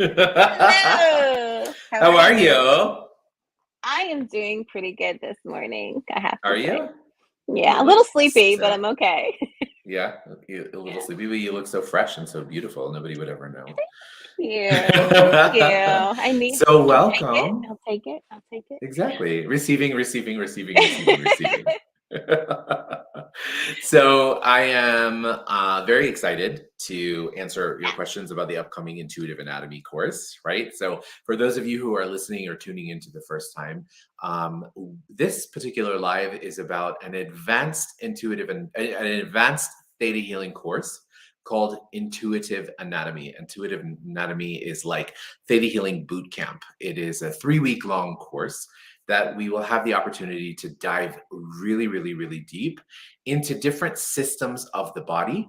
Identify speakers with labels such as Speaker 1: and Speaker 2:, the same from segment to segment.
Speaker 1: Hello. How
Speaker 2: How
Speaker 1: are
Speaker 2: are
Speaker 1: you?
Speaker 2: you?
Speaker 1: I am doing pretty good this morning, I have to
Speaker 2: Are
Speaker 1: say.
Speaker 2: you?
Speaker 1: Yeah,
Speaker 2: You
Speaker 1: a little
Speaker 2: look
Speaker 1: sleepy, but I'm
Speaker 2: so,
Speaker 1: okay.
Speaker 2: yeah, a little
Speaker 1: Yeah.
Speaker 2: sleepy, but you look so fresh and so beautiful. Nobody would ever know.
Speaker 1: Thank you.
Speaker 2: So
Speaker 1: I'll take it.
Speaker 2: welcome.
Speaker 1: I'll take it. I'll take
Speaker 2: Exactly. Receiving, receiving, receiving, receiving, receiving.
Speaker 1: it.
Speaker 2: So I am very excited to answer your questions about the upcoming Intuitive Anatomy course, right? So for those of you who are listening or tuning into the first time, um, this particular live is about an advanced intuitive and an advanced theta healing course called Intuitive Anatomy. Intuitive Anatomy is like Theta Healing Boot Camp. It is a 3-week long course that we will have the opportunity to dive really, really, really deep into different systems of the body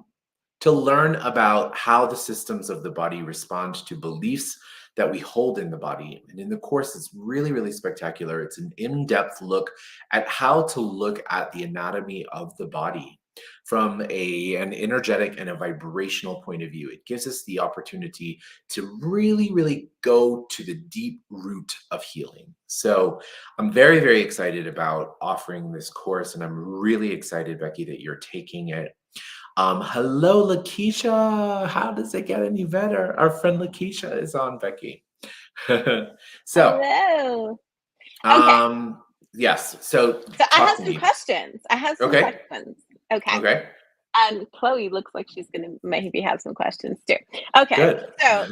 Speaker 2: to learn about how the systems of the body respond to beliefs that we hold in the body. And in the course, it's really, really spectacular. It's an in-depth look at how to look at the anatomy of the body from an energetic and a vibrational point of view. It gives us the opportunity to really, really go to the deep root of healing. So I'm very, very excited about offering this course, and I'm really excited, Becky, that you're taking it. Hello, Lakeisha. How does it get any better? Our friend Lakeisha is on, Becky. So,
Speaker 1: Hello. Okay.
Speaker 2: um, yes. So
Speaker 1: So I
Speaker 2: talk
Speaker 1: have
Speaker 2: to
Speaker 1: some
Speaker 2: me.
Speaker 1: questions. I have some
Speaker 2: Okay.
Speaker 1: questions. Okay.
Speaker 2: Okay.
Speaker 1: And Chloe looks like she's going to maybe have some questions too. Okay.
Speaker 2: Good.
Speaker 1: So,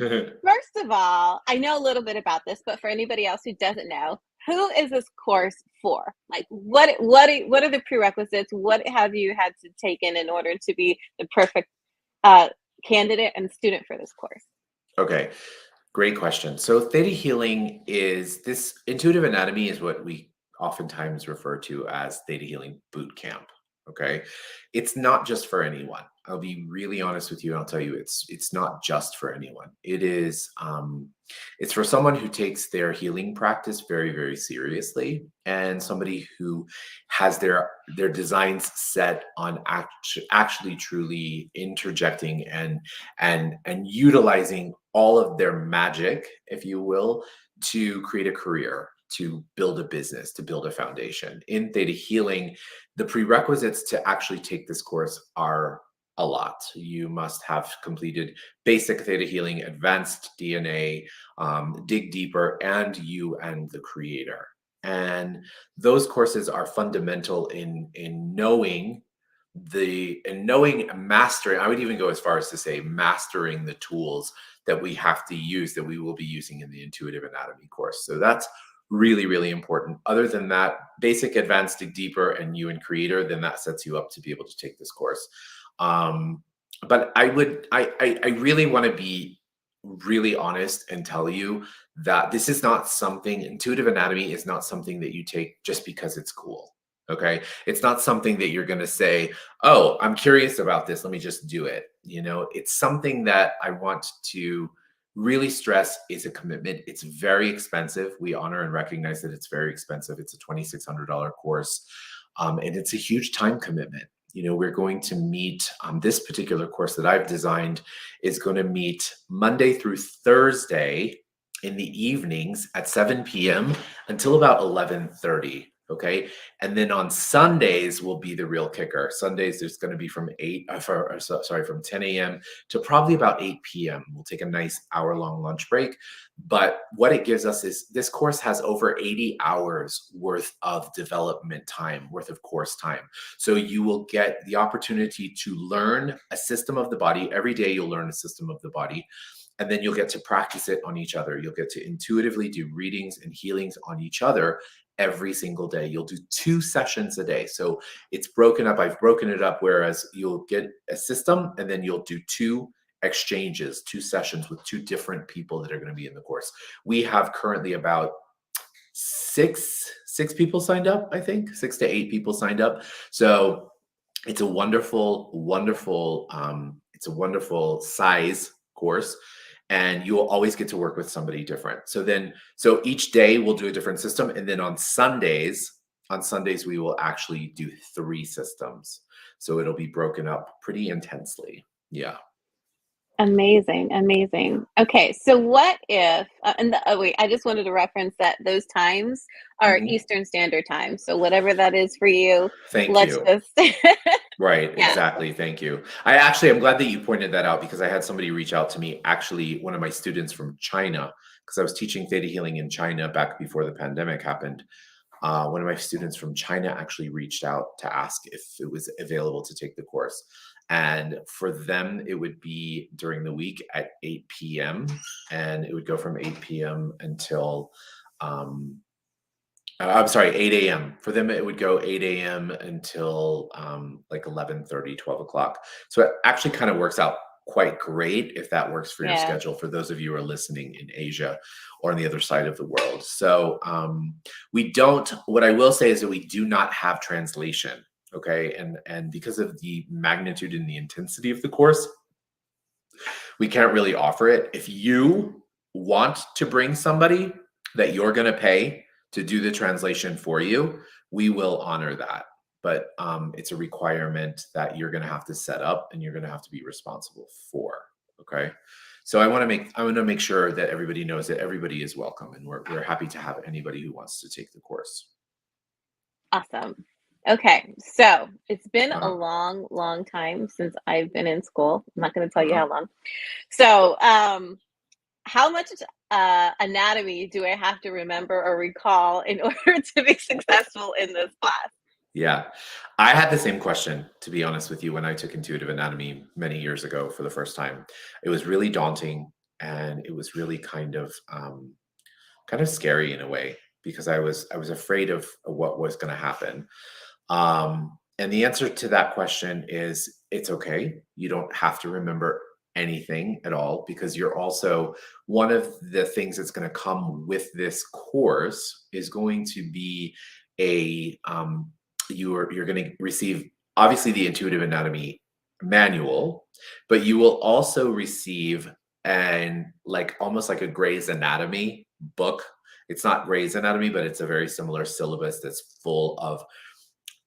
Speaker 1: first of all, I know a little bit about this, but for anybody else who doesn't know, who is this course for? Like, what are the prerequisites? What have you had to take in order to be the perfect uh, candidate and student for this course?
Speaker 2: Okay. Great question. So theta healing is this intuitive anatomy is what we oftentimes refer to as theta healing boot camp. Okay. It's not just for anyone. I'll be really honest with you and I'll tell you it's not just for anyone. It's for someone who takes their healing practice very, very seriously and somebody who has their designs set on actually truly interjecting and utilizing all of their magic, if you will, to create a career, to build a business, to build a foundation. In Theta Healing, the prerequisites to actually take this course are a lot. You must have completed basic Theta Healing, advanced DNA, dig deeper, and you and the creator. And those courses are fundamental in knowing knowing mastering. I would even go as far as to say mastering the tools that we have to use that we will be using in the intuitive anatomy course. So that's really, really important. Other than that, basic, advanced, dig deeper, and you and creator, then that sets you up to be able to take this course. But I really want to be really honest and tell you that this is not something, intuitive anatomy is not something that you take just because it's cool. Okay. It's not something that you're going to say, oh, I'm curious about this. Let me just do it. It's something that I want to really stress is a commitment. It's very expensive. We honor and recognize that it's very expensive. It's a $2,600 course. And it's a huge time commitment. We're going to meet this particular course that I've designed is going to meet Monday through Thursday in the evenings at 7 p.m. until about 11:30. Okay. And then on Sundays will be the real kicker. Sundays, there's going to be from from 10 a.m. to probably about 8 p.m. We'll take a nice hour-long lunch break. But what it gives us is this course has over 80 hours worth of development time, worth of course time. So you will get the opportunity to learn a system of the body. Every day you'll learn a system of the body. And then you'll get to practice it on each other. You'll get to intuitively do readings and healings on each other every single day. You'll do 2 sessions a day. So it's broken up. I've broken it up, whereas you'll get a system and then you'll do 2 exchanges, 2 sessions with 2 different people that are going to be in the course. We have currently about six people signed up, I think 6 to 8 people signed up. So it's a wonderful, wonderful, it's a wonderful size course. And you will always get to work with somebody different. So each day we'll do a different system. And then on Sundays, we will actually do 3 systems. So it'll be broken up pretty intensely. Yeah.
Speaker 1: Amazing, amazing. Okay, so what if, wait, I just wanted to reference that those times are
Speaker 2: Mhm.
Speaker 1: Eastern Standard Time. So whatever that is for you,
Speaker 2: Thank
Speaker 1: let's
Speaker 2: you.
Speaker 1: just,
Speaker 2: Right,
Speaker 1: yeah,
Speaker 2: exactly. Thank you. I'm glad that you pointed that out because I had somebody reach out to me, actually, one of my students from China, because I was teaching theta healing in China back before the pandemic happened. One of my students from China actually reached out to ask if it was available to take the course. And for them, it would be during the week at 8 p.m. And it would go from 8 p.m. until um, I'm sorry, 8 a.m. For them, it would go 8 a.m. until like 11:30, 12 o'clock. So it actually kind of works out quite great if that works for your
Speaker 1: yeah,
Speaker 2: schedule for those of you who are listening in Asia or on the other side of the world. So we don't, what I will say is that we do not have translation. Okay. And because of the magnitude and the intensity of the course, we can't really offer it. If you want to bring somebody that you're going to pay to do the translation for you, we will honor that. But it's a requirement that you're going to have to set up and you're going to have to be responsible for. Okay. So I want to make sure that everybody knows that everybody is welcome and we're happy to have anybody who wants to take the course.
Speaker 1: awesome. Okay, so it's been a
Speaker 2: Uh-huh.
Speaker 1: long, long time since I've been in school. I'm not going to tell you
Speaker 2: Uh-huh.
Speaker 1: how long. So, how much anatomy do I have to remember or recall in order to be successful in this class?
Speaker 2: Yeah. I had the same question, to be honest with you, when I took intuitive anatomy many years ago for the first time. It was really daunting and it was really kind of scary in a way because I was afraid of what was going to happen. And the answer to that question is it's okay. You don't have to remember anything at all because you're also one of the things that's going to come with this course is going to be a you're going to receive obviously the intuitive anatomy manual, but you will also receive an like almost like a Gray's Anatomy book. It's not Gray's Anatomy, but it's a very similar syllabus that's full of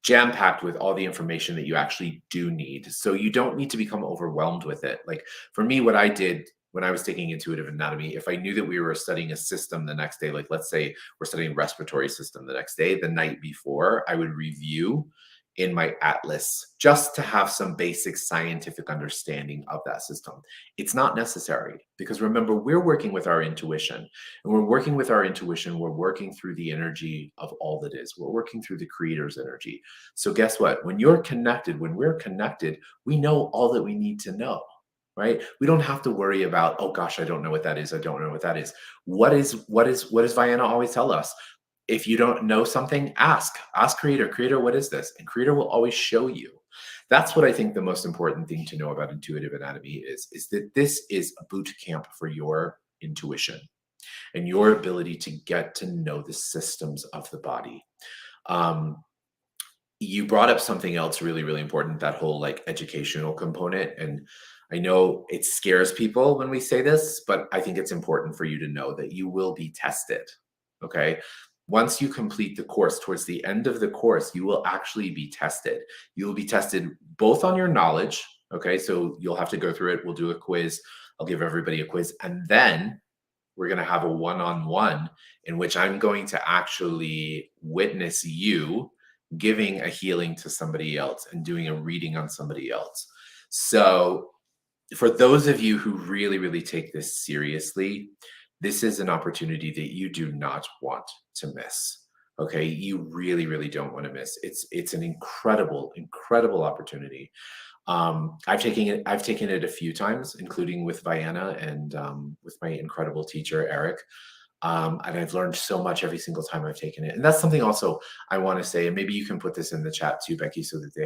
Speaker 2: jam packed with all the information that you actually do need. So you don't need to become overwhelmed with it. Like for me, what I did when I was taking intuitive anatomy, if I knew that we were studying a system the next day, like let's say we're studying respiratory system the next day, the night before, I would review in my atlas just to have some basic scientific understanding of that system. It's not necessary because remember, we're working with our intuition. And we're working with our intuition, we're working through the energy of all that is. We're working through the creator's energy. So guess what? When you're connected, when we're connected, we know all that we need to know, right? We don't have to worry about, oh gosh, I don't know what that is. I don't know what that is. What does Vienna always tell us? If you don't know something, ask creator, creator, what is this? And creator will always show you. That's what I think the most important thing to know about intuitive anatomy is that this is a boot camp for your intuition and your ability to get to know the systems of the body. Um, you brought up something else really, really important, that whole like educational component. And I know it scares people when we say this, but I think it's important for you to know that you will be tested. Okay. Once you complete the course, towards the end of the course, you will actually be tested. You will be tested both on your knowledge. Okay. So you'll have to go through it. We'll do a quiz. I'll give everybody a quiz. And then we're going to have a one-on-one in which I'm going to actually witness you giving a healing to somebody else and doing a reading on somebody else. So for those of you who really, really take this seriously, this is an opportunity that you do not want to miss. Okay, you really, really don't want to miss. It's an incredible, incredible opportunity. I've taken it a few times, including with Vienna and with my incredible teacher Eric. And I've learned so much every single time I've taken it. And that's something also I want to say, and maybe you can put this in the chat too, Becky, so that they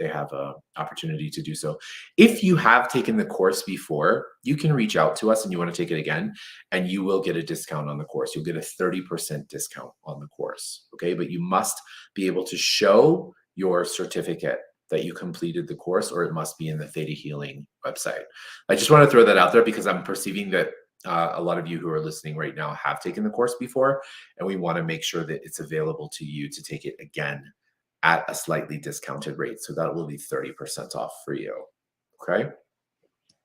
Speaker 2: have a opportunity to do so. If you have taken the course before, you can reach out to us and you want to take it again, and you will get a discount on the course. You'll get a 30% discount on the course. Okay, but you must be able to show your certificate that you completed the course, or it must be in the Theta Healing website. I just want to throw that out there because I'm perceiving that a lot of you who are listening right now have taken the course before, and we want to make sure that it's available to you to take it again at a slightly discounted rate. So that will be 30% off for you. Okay.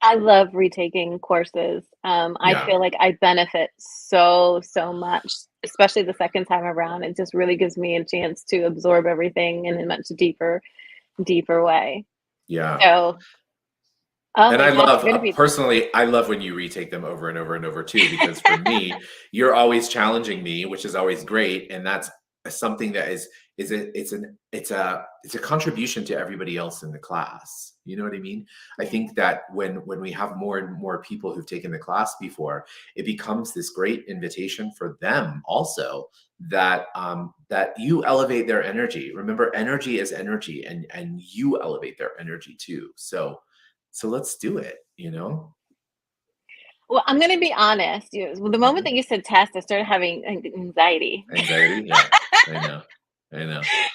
Speaker 1: I love retaking courses. I
Speaker 2: Yeah.
Speaker 1: feel like I benefit so, so much, especially the second time around. It just really gives me a chance to absorb everything in a much deeper way.
Speaker 2: Yeah.
Speaker 1: So, oh
Speaker 2: And
Speaker 1: my
Speaker 2: I
Speaker 1: gosh,
Speaker 2: love,
Speaker 1: you're gonna be
Speaker 2: personally, I love when you retake them over and over and over too, because for me, you're always challenging me, which is always great. And that's something that it's a contribution to everybody else in the class. You know what I mean? I
Speaker 1: yeah.
Speaker 2: think that when we have more and more people who've taken the class before, it becomes this great invitation for them also that that you elevate their energy. Remember, energy is energy, and you elevate their energy too. So let's do it, you know?
Speaker 1: Well, I'm gonna be honest, the moment
Speaker 2: Mhm.
Speaker 1: that you said test, I started having anxiety.
Speaker 2: Anxiety? Yeah. I know. I know. I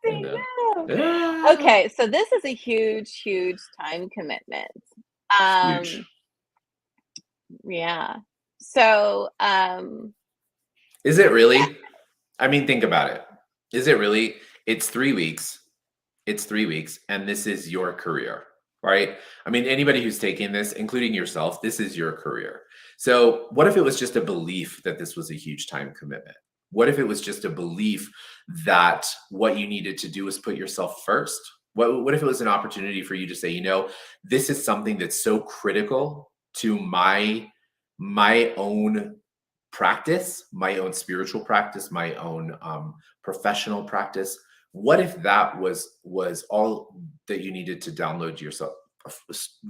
Speaker 1: Testing,
Speaker 2: know.
Speaker 1: no.
Speaker 2: Ah,
Speaker 1: Okay, so this is a huge, huge time commitment. Um,
Speaker 2: huge.
Speaker 1: yeah. So,
Speaker 2: Is it really? I mean, think about it. Is it really? It's 3 weeks. It's 3 weeks, and this is your career, right? I mean, anybody who's taking this, including yourself, this is your career. So, what if it was just a belief that this was a huge time commitment? What if it was just a belief that what you needed to do was put yourself first? What if it was an opportunity for you to say, you know, this is something that's so critical to my own practice, my own spiritual practice, my own professional practice. What if that was all that you needed to download yourself?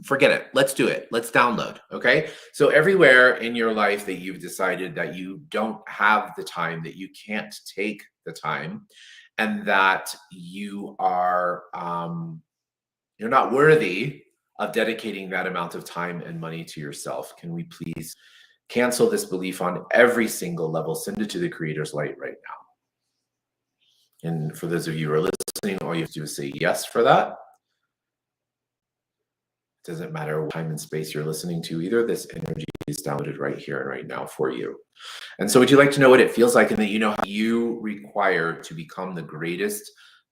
Speaker 2: Forget it. Let's do it. Let's download. Okay. So everywhere in your life that you've decided that you don't have the time, that you can't take the time, and that you're not worthy of dedicating that amount of time and money to yourself. Can we please cancel this belief on every single level? Send it to the Creator's light right now. And for those of you who are listening, all you have to do is say yes for that. It doesn't matter what time and space you're listening to either. This energy is downloaded right here and right now for you. And so, would you like to know what it feels like, and that you know how you require to become the greatest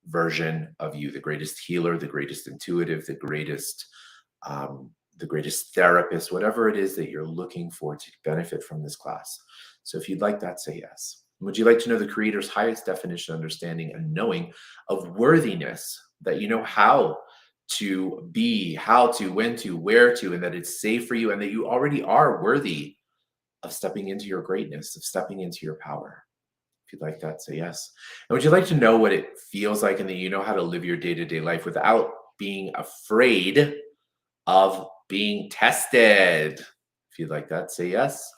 Speaker 2: version of you, the greatest healer, the greatest intuitive, the greatest therapist, whatever it is that you're looking for to benefit from this class. So, if you'd like that, say yes. Would you like to know the Creator's highest definition, understanding, and knowing of worthiness, that you know how to be, how to, when to, where to, and that it's safe for you, and that you already are worthy of stepping into your greatness, of stepping into your power? If you'd like that, say yes. And would you like to know what it feels like, and that you know how to live your day to day life without being afraid of being tested? If you'd like that, say yes.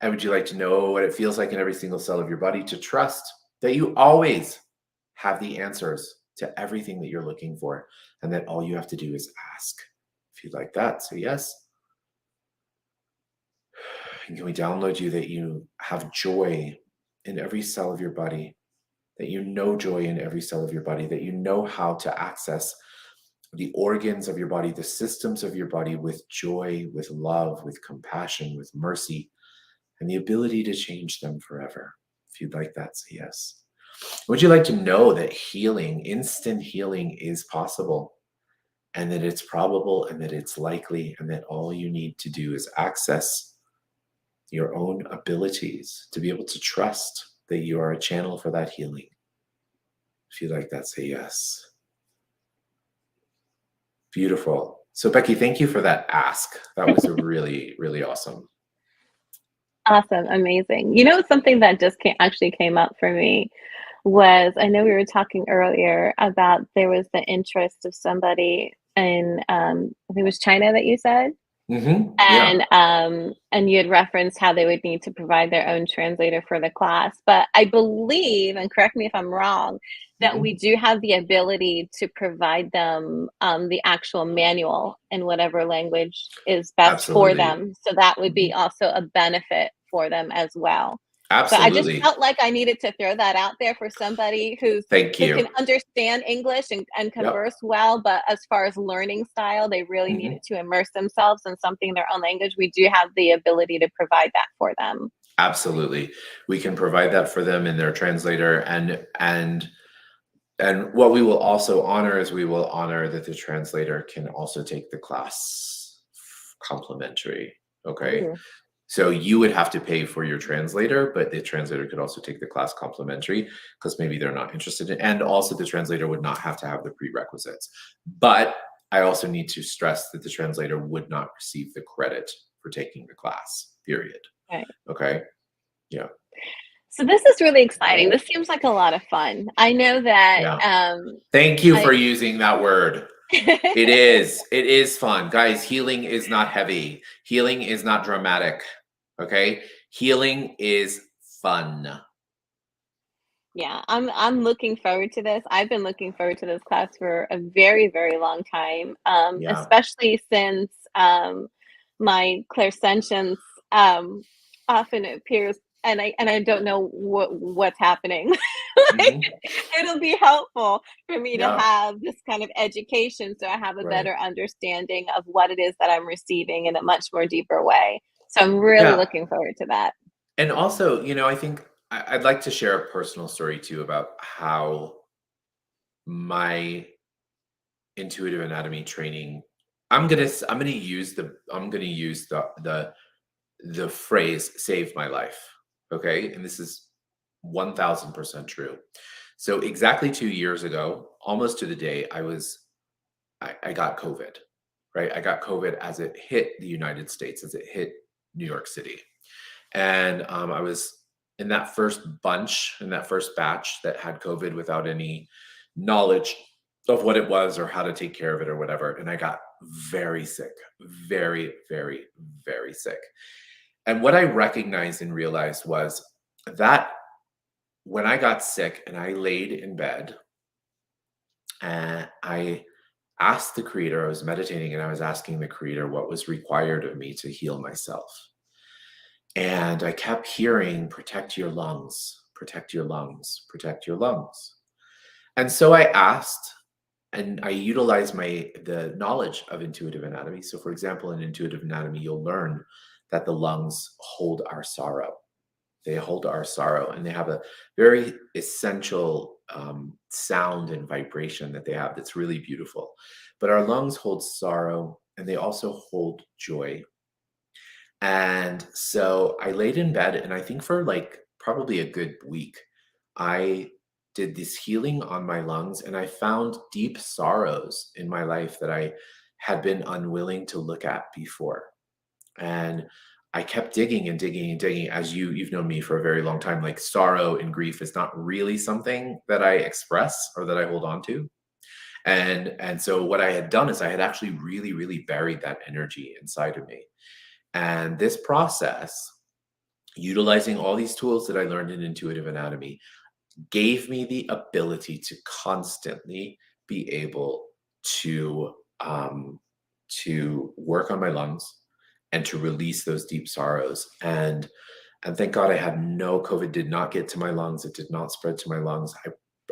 Speaker 2: And would you like to know what it feels like in every single cell of your body to trust that you always have the answers to everything that you're looking for, and that all you have to do is ask? If you'd like that, say yes. And can we download you that you have joy in every cell of your body, that you know joy in every cell of your body, that you know how to access the organs of your body, the systems of your body with joy, with love, with compassion, with mercy, and the ability to change them forever? If you'd like that, say yes. Would you like to know that healing, instant healing, is possible, and that it's probable, and that it's likely, and that all you need to do is access your own abilities to be able to trust that you are a channel for that healing? If you like that, say yes. Beautiful. So, Becky, thank you for that ask. That was really, really awesome.
Speaker 1: Awesome, amazing. You know, something that just actually came up for me was, I know we were talking earlier about there was the interest of somebody in, I think it was China that you said?
Speaker 2: Yeah,
Speaker 1: And you had referenced how they would need to provide their own translator for the class. But I believe, and correct me if I'm wrong, that we
Speaker 2: hmm,
Speaker 1: do have the ability to provide them the actual manual in whatever language is best for
Speaker 2: absolutely.
Speaker 1: them. So that would be
Speaker 2: Mhm.
Speaker 1: also a benefit for them as well. So I just
Speaker 2: Absolutely.
Speaker 1: felt like I needed to throw that out there for somebody
Speaker 2: Thank
Speaker 1: who can
Speaker 2: you.
Speaker 1: understand English and
Speaker 2: Yep.
Speaker 1: converse well, but as far as learning style, they really
Speaker 2: Hmm.
Speaker 1: needed to immerse themselves in something in their own language. We do have the ability to provide that for them.
Speaker 2: Absolutely. We can provide that for them in their translator, and what we will also honor is we will honor that the translator can also take the class complimentary. Okay.
Speaker 1: Ooh,
Speaker 2: So you would have to pay for your translator, but the translator could also take the class complimentary because maybe they're not interested in, and also the translator would not have to have the prerequisites. But I also need to stress that the translator would not receive the credit for taking the class, period.
Speaker 1: right.
Speaker 2: Okay. Yeah.
Speaker 1: So this is really exciting. This seems like a lot of fun. I know that
Speaker 2: Yeah. Thank you
Speaker 1: I
Speaker 2: for using that word. It is. It is fun. Guys, healing is not heavy. Healing is not dramatic. Okay? Healing is fun.
Speaker 1: Yeah, I'm looking forward to this. I've been looking forward to this class for a very, very long time,
Speaker 2: Yeah.
Speaker 1: especially since my clairsentience often appears, and I don't know what's happening. Like,
Speaker 2: Mhm.
Speaker 1: it'll be helpful for me to
Speaker 2: Yeah.
Speaker 1: have this kind of education, so I have a
Speaker 2: Right.
Speaker 1: better understanding of what it is that I'm receiving in a much more deeper way. So I'm really
Speaker 2: Yeah.
Speaker 1: looking forward to that.
Speaker 2: And also, I think I'd like to share a personal story too about how my intuitive anatomy training. I'm gonna use the phrase "saved my life." Okay, and this is 1000% true. So exactly 2 years ago, almost to the day, I got COVID. Right, I got COVID as it hit the United States, as it hit New York City. And I was in that first bunch, in that first batch that had COVID without any knowledge of what it was or how to take care of it or whatever. And I got very sick, very, very, very sick. And what I recognized and realized was that when I got sick and I laid in bed and I asked the creator, I was meditating and I was asking the creator what was required of me to heal myself. And I kept hearing, protect your lungs, protect your lungs, protect your lungs. And so I asked, and I utilized the knowledge of intuitive anatomy. So for example, in intuitive anatomy, you'll learn that the lungs hold our sorrow. They hold our sorrow, and they have a very essential sound and vibration that they have that's really beautiful. But our lungs hold sorrow, and they also hold joy. And so I laid in bed, and I think for like probably a good week, I did this healing on my lungs, and I found deep sorrows in my life that I had been unwilling to look at before. And I kept digging and digging and digging. As you've known me for a very long time, like sorrow and grief is not really something that I express or that I hold on to. And so what I had done is I had actually really, really buried that energy inside of me. And this process, utilizing all these tools that I learned in intuitive anatomy, gave me the ability to constantly be able to work on my lungs and to release those deep sorrows. And thank God I had no COVID. Did not get to my lungs. It did not spread to my lungs.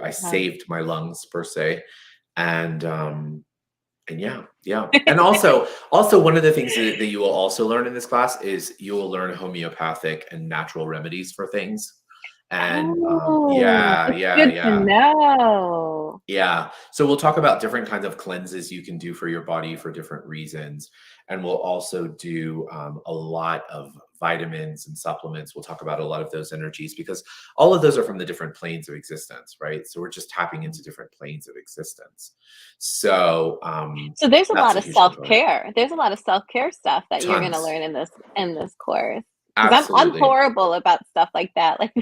Speaker 2: I
Speaker 1: Uh,
Speaker 2: saved my lungs per se. And and yeah, yeah. And also one of the things that you will also learn in this class is you will learn homeopathic and natural remedies for things. And
Speaker 1: oh,
Speaker 2: yeah,
Speaker 1: that's
Speaker 2: yeah,
Speaker 1: good to
Speaker 2: yeah.
Speaker 1: know.
Speaker 2: Yeah. So we'll talk about different kinds of cleanses you can do for your body for different reasons. And we'll also do a lot of vitamins and supplements. We'll talk about a lot of those energies because all of those are from the different planes of existence, right? So we're just tapping into different planes of existence. So
Speaker 1: So there's a
Speaker 2: that's
Speaker 1: lot
Speaker 2: a
Speaker 1: of
Speaker 2: huge component.
Speaker 1: self-care. There's a lot of self-care stuff that you're gonna
Speaker 2: Tons.
Speaker 1: learn in this course. Because I'm
Speaker 2: Absolutely.
Speaker 1: horrible about stuff like that. Like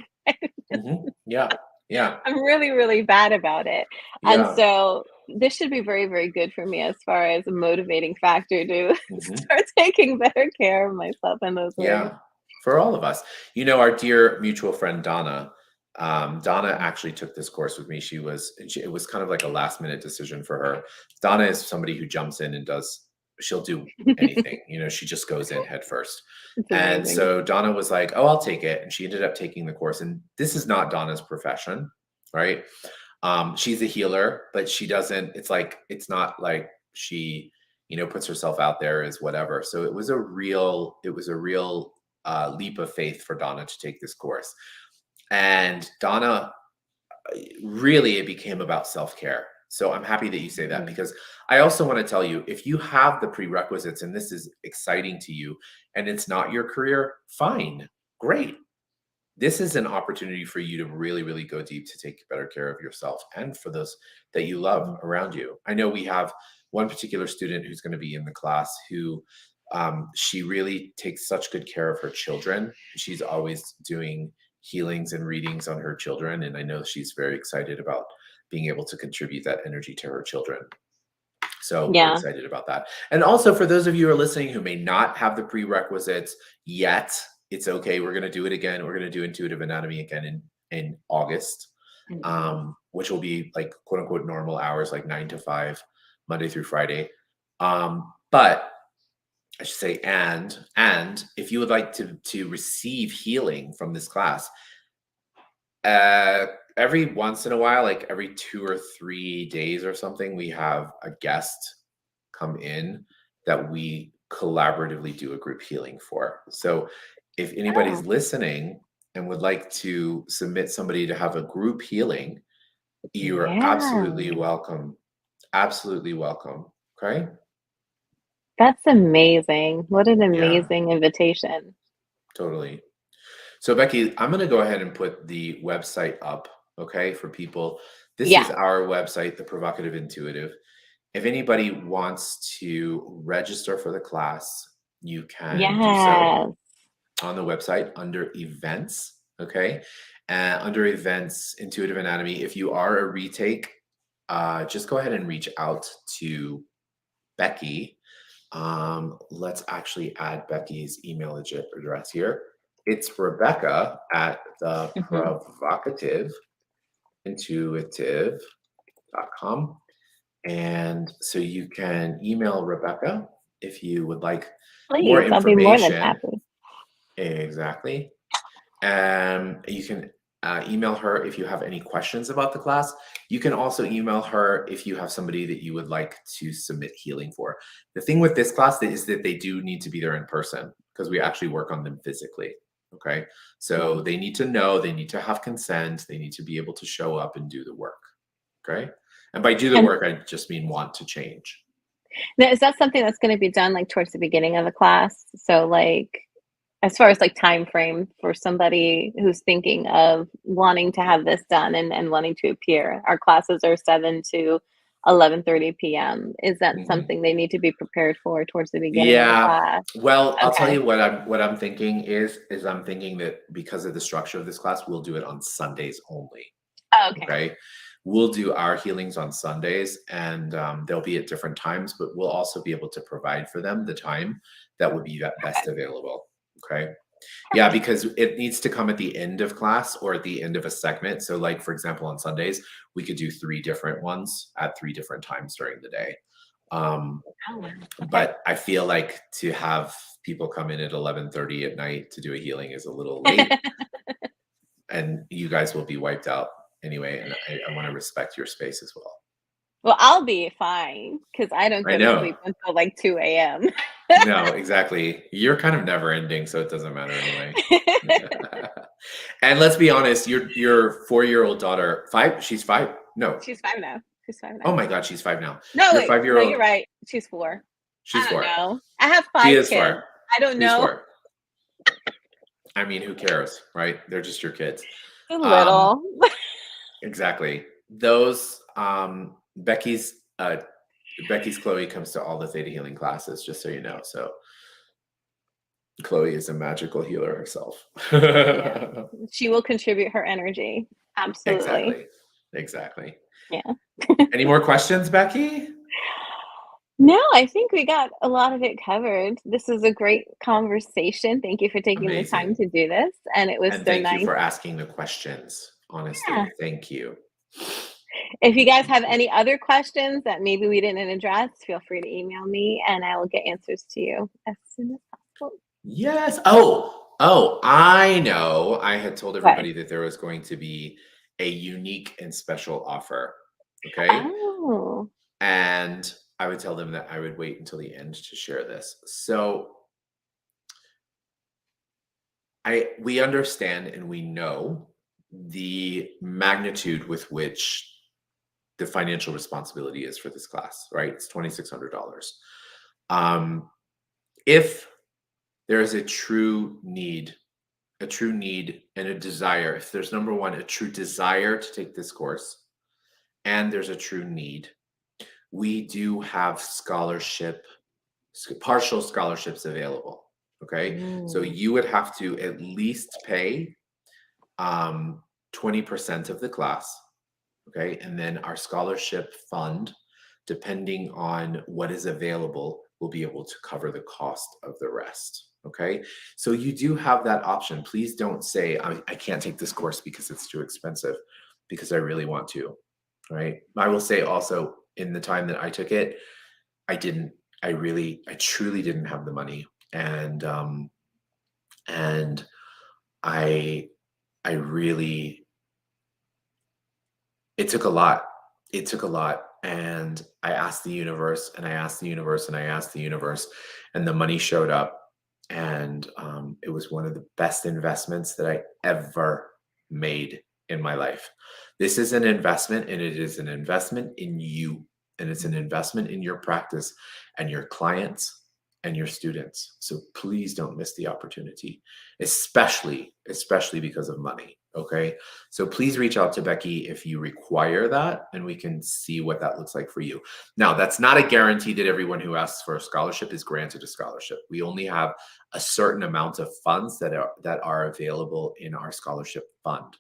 Speaker 2: Yeah. Yeah.
Speaker 1: I'm really, really bad about it. And
Speaker 2: Yeah.
Speaker 1: so this should be very, very good for me as far as a motivating factor to
Speaker 2: hmm
Speaker 1: start taking better care of myself in those ways.
Speaker 2: Yeah, for all of us. Our dear mutual friend Donna. Donna actually took this course with me. It was kind of like a last minute decision for her. Donna is somebody who jumps in and does. She'll do anything. She just goes in head first.
Speaker 1: It's
Speaker 2: And
Speaker 1: amazing.
Speaker 2: so Donna was like, "Oh, I'll take it," and she ended up taking the course. And this is not Donna's profession, right? She's a healer, but she doesn't. It's not like she puts herself out there as whatever. So it was a real leap of faith for Donna to take this course. And Donna, really, it became about self care. So I'm happy that you say that,
Speaker 1: Mhm.
Speaker 2: because I also want to tell you, if you have the prerequisites and this is exciting to you and it's not your career, fine, great. This is an opportunity for you to really, really go deep to take better care of yourself and for those that you love
Speaker 1: Mhm.
Speaker 2: around you. I know we have one particular student who's going to be in the class who she really takes such good care of her children. She's always doing healings and readings on her children. And I know she's very excited about being able to contribute that energy to her children. So we're
Speaker 1: Yeah.
Speaker 2: excited about that. And also for those of you who are listening who may not have the prerequisites yet, it's okay. We're going to do it again. We're going to do intuitive anatomy again in August,
Speaker 1: Mhm.
Speaker 2: which will be like quote unquote normal hours, like 9 to 5, Monday through Friday. But I should say, and if you would like to receive healing from this class, uh, every once in a while, like every 2 or 3 days or something, we have a guest come in that we collaboratively do a group healing for. So if anybody's
Speaker 1: Oh,
Speaker 2: listening and would like to submit somebody to have a group healing, you are absolutely
Speaker 1: yeah.
Speaker 2: welcome. Absolutely welcome. Okay.
Speaker 1: That's amazing. What an
Speaker 2: Yeah,
Speaker 1: amazing invitation.
Speaker 2: totally. So, Becky, I'm going to go ahead and put the website up, okay, for people. This is
Speaker 1: Yeah.
Speaker 2: our website, The Provocative Intuitive. If anybody wants to register for the class, you can do so
Speaker 1: Yes.
Speaker 2: on the website under events, okay? Under events, intuitive anatomy. If you are a retake, just go ahead and reach out to Becky. Let's actually add Becky's email address here. It's Rebecca at the
Speaker 1: Mhm.
Speaker 2: provocative intuitive.com. And so you can email Rebecca if you would like more
Speaker 1: Please, I'll be more than
Speaker 2: information.
Speaker 1: happy.
Speaker 2: Exactly. You can email her if you have any questions about the class. You can also email her if you have somebody that you would like to submit healing for. The thing with this class is that they do need to be there in person because we actually work on them physically. Okay.
Speaker 1: Yeah.
Speaker 2: So they need to know, they need to have consent, they need to be able to show up and do the work. Okay. And by do the
Speaker 1: And
Speaker 2: work, I just mean want to change.
Speaker 1: now is that something that's gonna be done, like, towards the beginning of the class? So, like, as far as, like, time frame for somebody who's thinking of wanting to have this done and wanting to appear. Our classes are 7 to 11:30 PM. Is that
Speaker 2: Mhm.
Speaker 1: something they need to be prepared for towards the beginning of the
Speaker 2: Yeah.
Speaker 1: class?
Speaker 2: Well, I'll tell
Speaker 1: Okay.
Speaker 2: you what I'm thinking is I'm thinking that because of the structure of this class, we'll do it on Sundays only.
Speaker 1: Oh, okay.
Speaker 2: Okay. We'll do our healings on Sundays and they'll be at different times, but we'll also be able to provide for them the time that would be best
Speaker 1: Okay.
Speaker 2: available. Okay. Yeah,
Speaker 1: Perfect.
Speaker 2: because it needs to come at the end of class or at the end of a segment. So, like, for example, on Sundays, we could do 3 different ones at 3 different times during the day. Um,
Speaker 1: Oh, wow. Okay.
Speaker 2: but I feel like to have people come in at 11:30 at night to do a healing is a little late, and you guys will be wiped out anyway. And I want to respect your space as well.
Speaker 1: Well, I'll be fine because I don't
Speaker 2: I
Speaker 1: go to
Speaker 2: know.
Speaker 1: sleep until, like, 2 AM.
Speaker 2: No, exactly. You're kind of never ending, so it doesn't matter anyway. And let's be honest, your 4-year-old daughter, 5, she's 5? No.
Speaker 1: She's 5 now. She's 5
Speaker 2: Oh
Speaker 1: now.
Speaker 2: my god, she's 5 now.
Speaker 1: No,
Speaker 2: Your
Speaker 1: wait. No, you're
Speaker 2: 5-year-old,
Speaker 1: right. She's 4.
Speaker 2: she's
Speaker 1: I don't
Speaker 2: 4.
Speaker 1: know. I have
Speaker 2: She
Speaker 1: 5
Speaker 2: is
Speaker 1: kids.
Speaker 2: 4.
Speaker 1: I don't
Speaker 2: She's
Speaker 1: know.
Speaker 2: 4. I mean, who cares, right? They're just your kids.
Speaker 1: A
Speaker 2: Um,
Speaker 1: little.
Speaker 2: exactly. Those, Becky's Chloe comes to all the Theta Healing classes, just so you know. So Chloe is a magical healer herself.
Speaker 1: Yeah. She will contribute her energy. Absolutely.
Speaker 2: Exactly. Exactly.
Speaker 1: Yeah.
Speaker 2: Any more questions, Becky?
Speaker 1: No, I think we got a lot of it covered. This was a great conversation. Thank you for taking the time
Speaker 2: Amazing.
Speaker 1: to do this, and it was
Speaker 2: And
Speaker 1: so
Speaker 2: thank you
Speaker 1: nice.
Speaker 2: for asking the questions.
Speaker 1: Yeah.
Speaker 2: Honestly, thank you.
Speaker 1: If you guys
Speaker 2: Thank
Speaker 1: have
Speaker 2: you.
Speaker 1: any other questions that maybe we didn't address, feel free to email me and I will get answers to you as soon as possible.
Speaker 2: Yes. Oh, I know. I had told
Speaker 1: But
Speaker 2: everybody that there was going to be a unique and special offer. Okay.
Speaker 1: oh,
Speaker 2: And I would tell them that I would wait until the end to share this. So we understand and we know the magnitude with which the financial responsibility is for this class, right? It's $2,600. If there is a true need and a desire, if there's number one, a true desire to take this course, and there's a true need, we do have partial scholarships available. Okay. So
Speaker 1: Mm.
Speaker 2: you would have to at least pay 20% of the class. Okay. And then our scholarship fund, depending on what is available, will be able to cover the cost of the rest. Okay. So you do have that option. Please don't say, I can't take this course because it's too expensive, because I really want to. Right. I will say also, in the time that I took it, I truly didn't have the money. And I really, it took a lot. It took a lot. And I asked the universe, and I asked the universe, and I asked the universe, and the money showed up. And it was one of the best investments that I ever made in my life. This is an investment, and it is an investment in you, and it's an investment in your practice and your clients and your students. So please don't miss the opportunity, especially because of money. Okay. So please reach out to Becky if you require that, and we can see what that looks like for you. Now, that's not a guarantee that everyone who asks for a scholarship is granted a scholarship. We only have a certain amount of funds that are available in our scholarship fund.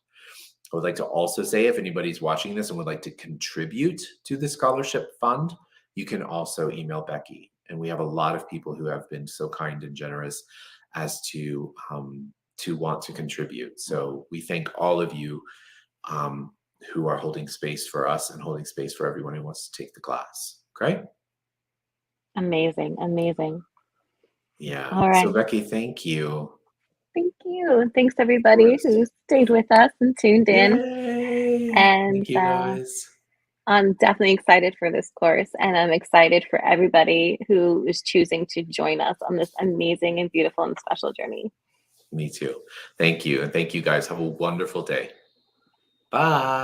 Speaker 2: I would like to also say, if anybody's watching this and would like to contribute to the scholarship fund, you can also email Becky. And we have a lot of people who have been so kind and generous as to want to contribute. So we thank all of you who are holding space for us and holding space for everyone who wants to take the class. Okay?
Speaker 1: Amazing, amazing.
Speaker 2: Yeah.
Speaker 1: All
Speaker 2: So
Speaker 1: right.
Speaker 2: Becky, thank you.
Speaker 1: Thank you. And thanks
Speaker 2: Of
Speaker 1: everybody
Speaker 2: course.
Speaker 1: who stayed with us and tuned in.
Speaker 2: Yay.
Speaker 1: And
Speaker 2: Thank you guys.
Speaker 1: I'm definitely excited for this course, and I'm excited for everybody who is choosing to join us on this amazing and beautiful and special journey.
Speaker 2: Me too. Thank you. And thank you guys. Have a wonderful day. Bye.